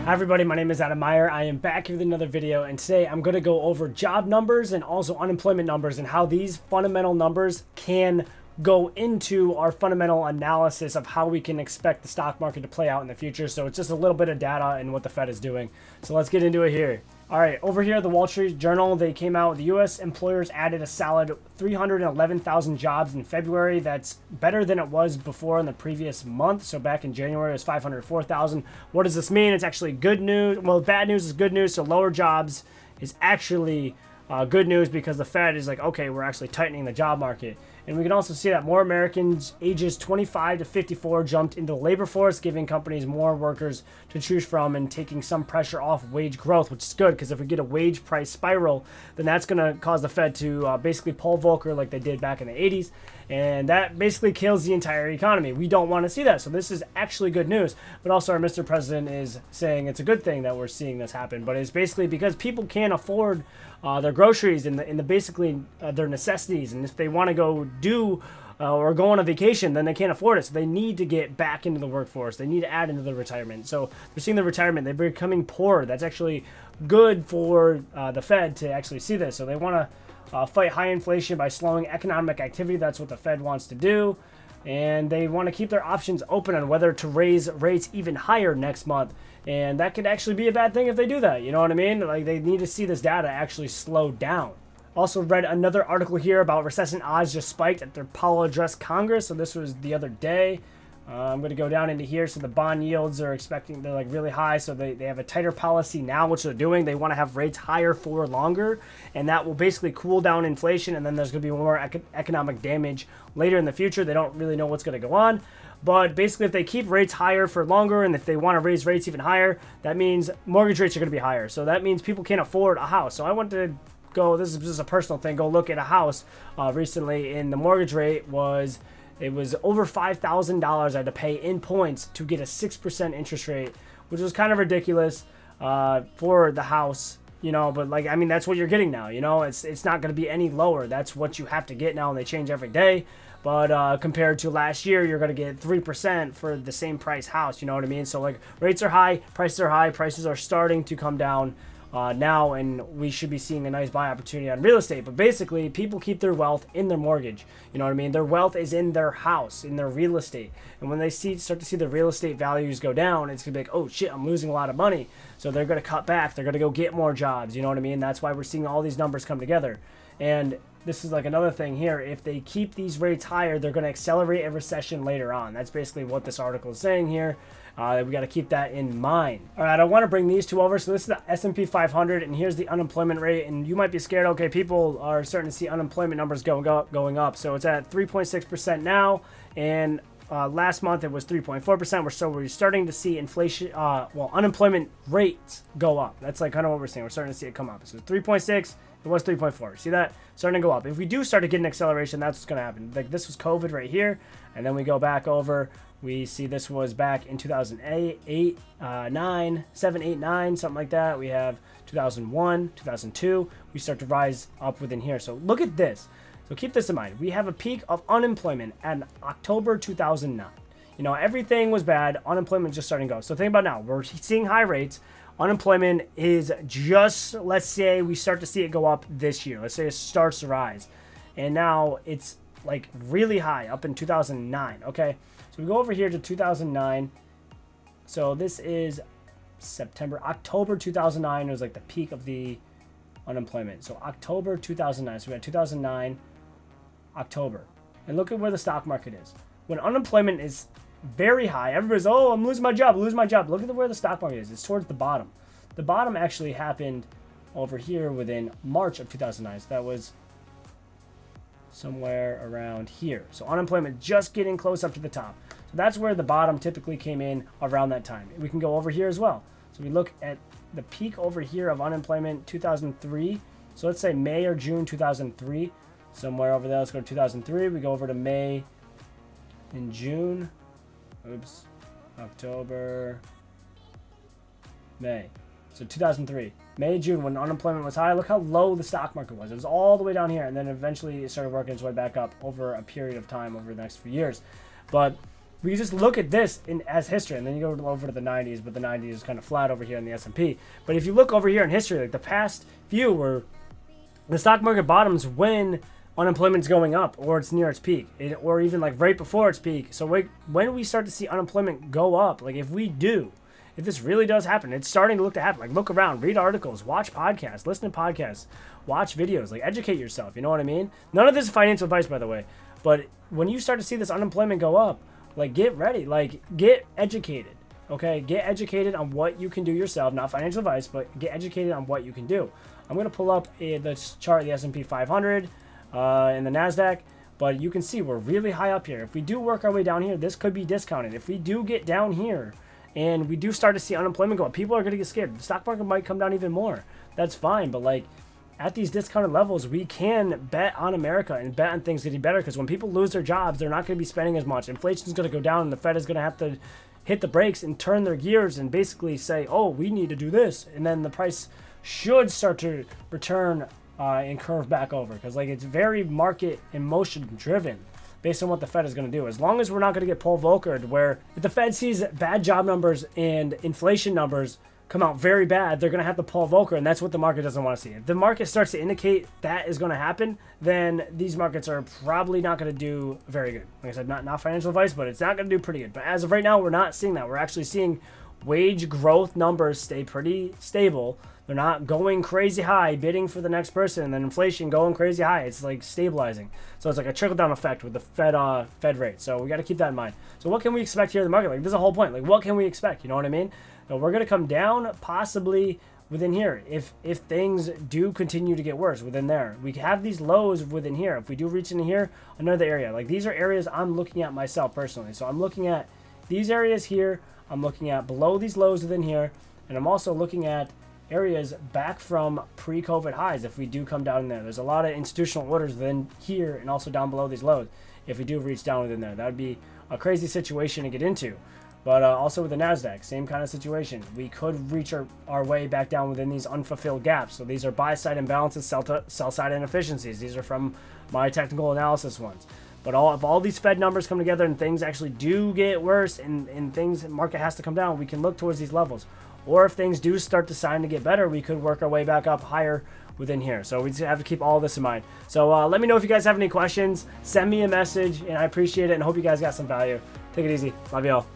Hi everybody, my name is Adam Meyer. I am back with another video, and today I'm going to go over job numbers and also unemployment numbers and how these fundamental numbers can go into our fundamental analysis of how we can expect the stock market to play out in the future. So it's just a little bit of data and what the Fed is doing. So let's get into it here. All right, over here at the Wall Street Journal, they came out, the U.S. employers added a solid 311,000 jobs in February. That's better than it was before in the previous month. So back in January, it was 504,000. What does this mean? It's actually good news. Well, bad news is good news. So lower jobs is actually good news because the Fed is like, okay, we're actually tightening the job market. And we can also see that more Americans ages 25 to 54 jumped into the labor force, giving companies more workers to choose from and taking some pressure off wage growth, which is good because if we get a wage price spiral, then that's going to cause the Fed to basically pull Volcker like they did back in the 80s. And that basically kills the entire economy. We don't want to see that. So this is actually good news. But also our Mr. President is saying it's a good thing that we're seeing this happen. But it's basically because people can't afford their groceries and the basically their necessities. And if they want to go do or go on a vacation, then they can't afford it. So they need to get back into the workforce. They need to add into the retirement. So they're seeing the retirement. They're becoming poor. That's actually good for the Fed to actually see this. So they want to fight high inflation by slowing economic activity. That's what the Fed wants to do. And they want to keep their options open on whether to raise rates even higher next month. And that could actually be a bad thing if they do that. You know what I mean? Like, they need to see this data actually slow down. Also read another article here about recession odds just spiked at their Powell address Congress. So this was the other day. I'm going to go down into here. So the bond yields are expecting, they're like really high. So they have a tighter policy now, which they're doing. They want to have rates higher for longer. And that will basically cool down inflation. And then there's going to be more economic damage later in the future. They don't really know what's going to go on. But basically, if they keep rates higher for longer and if they want to raise rates even higher, that means mortgage rates are going to be higher. So that means people can't afford a house. So I want to go, this is just a personal thing, go look at a house recently, and the mortgage rate was, it was over $5,000 I had to pay in points to get a 6% interest rate, which was kind of ridiculous for the house, you know, but like, I mean, that's what you're getting now, you know, it's not going to be any lower. That's what you have to get now, and they change every day. But compared to last year, you're going to get 3% for the same price house, you know what I mean? So like, rates are high, prices are starting to come down now, and we should be seeing a nice buy opportunity on real estate. But basically, people keep their wealth in their mortgage. You know what I mean? Their wealth is in their house, in their real estate. And when they start to see the real estate values go down, it's going to be like, oh shit, I'm losing a lot of money. So they're going to cut back. They're going to go get more jobs. You know what I mean? That's why we're seeing all these numbers come together. And this is like another thing here. If they keep these rates higher, they're going to accelerate a recession later on. That's basically what this article is saying here. We got to keep that in mind. All right, I want to bring these two over. So this is the S&P 500, and here's the unemployment rate. And you might be scared. Okay, people are starting to see unemployment numbers going up. So it's at 3.6% now, and last month it was 3.4%. We're starting to see inflation, unemployment rates go up. That's like kind of what we're saying. We're starting to see it come up. So 3.6. It was 3.4. See that? Starting to go up. If we do start to get an acceleration, that's what's going to happen. Like, this was COVID right here. And then we go back over. We see this was back in 2008, 9, 7, 8, 9, something like that. We have 2001, 2002. We start to rise up within here. So look at this. So keep this in mind. We have a peak of unemployment at October 2009. You know, everything was bad. Unemployment just starting to go. So think about now. We're seeing high rates. Unemployment is just, let's say we start to see it go up this year. Let's say it starts to rise. And now it's like really high up in 2009. Okay. So we go over here to 2009. So this is October 2009 was like the peak of the unemployment. So October 2009. So we had 2009, October. And look at where the stock market is. When unemployment is very high, everybody's, oh, I'm losing my job, Look at where the stock market is. It's towards the bottom. The bottom actually happened over here within March of 2009. So that was somewhere around here. So unemployment just getting close up to the top. So that's where the bottom typically came in around that time. We can go over here as well. So we look at the peak over here of unemployment 2003. So let's say May or June 2003. Somewhere over there. Let's go to 2003. We go over to May and June. Oops. October. May. So 2003. May, June, when unemployment was high, look how low the stock market was. It was all the way down here, and then eventually it started working its way back up over a period of time over the next few years. But we just look at this as history, and then you go over to the 90s, but the 90s is kind of flat over here in the S&P. But if you look over here in history, like the past few were the stock market bottoms when unemployment's going up or it's near its peak, or even like right before its peak. So when we start to see unemployment go up, like if this really does happen, it's starting to look to happen. Like look around, read articles, watch podcasts, listen to podcasts, watch videos, like educate yourself. You know what I mean? None of this is financial advice, by the way. But when you start to see this unemployment go up, like get ready, like get educated. Okay, get educated on what you can do yourself. Not financial advice, but get educated on what you can do. I'm gonna pull up the chart of the S&P 500 and the Nasdaq. But you can see we're really high up here. If we do work our way down here, this could be discounted. If we do get down here, and we do start to see unemployment go up, people are going to get scared. The stock market might come down even more. That's fine. But like at these discounted levels, we can bet on America and bet on things getting better, because when people lose their jobs, they're not going to be spending as much. Inflation is going to go down, and the Fed is going to have to hit the brakes and turn their gears and basically say, oh, we need to do this. And then the price should start to return and curve back over, because like it's very market emotion driven based on what the Fed is going to do. As long as we're not going to get Paul Volckered, where if the Fed sees bad job numbers and inflation numbers come out very bad, they're going to have to Paul Volcker, and that's what the market doesn't want to see. If the market starts to indicate that is going to happen, then these markets are probably not going to do very good. Like I said, not financial advice, but it's not going to do pretty good. But as of right now, we're not seeing that. We're actually seeing wage growth numbers stay pretty stable. They're not going crazy high, bidding for the next person, and then inflation going crazy high. It's like stabilizing. So it's like a trickle-down effect with the Fed rate. So we got to keep that in mind. So what can we expect here in the market? Like, this is the whole point. Like, what can we expect? You know what I mean? So we're going to come down possibly within here if things do continue to get worse within there. We have these lows within here. If we do reach into here, another area. Like, these are areas I'm looking at myself personally. So I'm looking at these areas here. I'm looking at below these lows within here. And I'm also looking at areas back from pre-COVID highs if we do come down in there. There's a lot of institutional orders within here and also down below these lows if we do reach down within there. That would be a crazy situation to get into. But also with the Nasdaq, same kind of situation. We could reach our way back down within these unfulfilled gaps. So these are buy-side imbalances, sell-side inefficiencies. These are from my technical analysis ones. But if all these Fed numbers come together and things actually do get worse and market has to come down, we can look towards these levels. Or if things do start to sign to get better, we could work our way back up higher within here. So we just have to keep all this in mind. So let me know if you guys have any questions. Send me a message, and I appreciate it and hope you guys got some value. Take it easy. Love you all.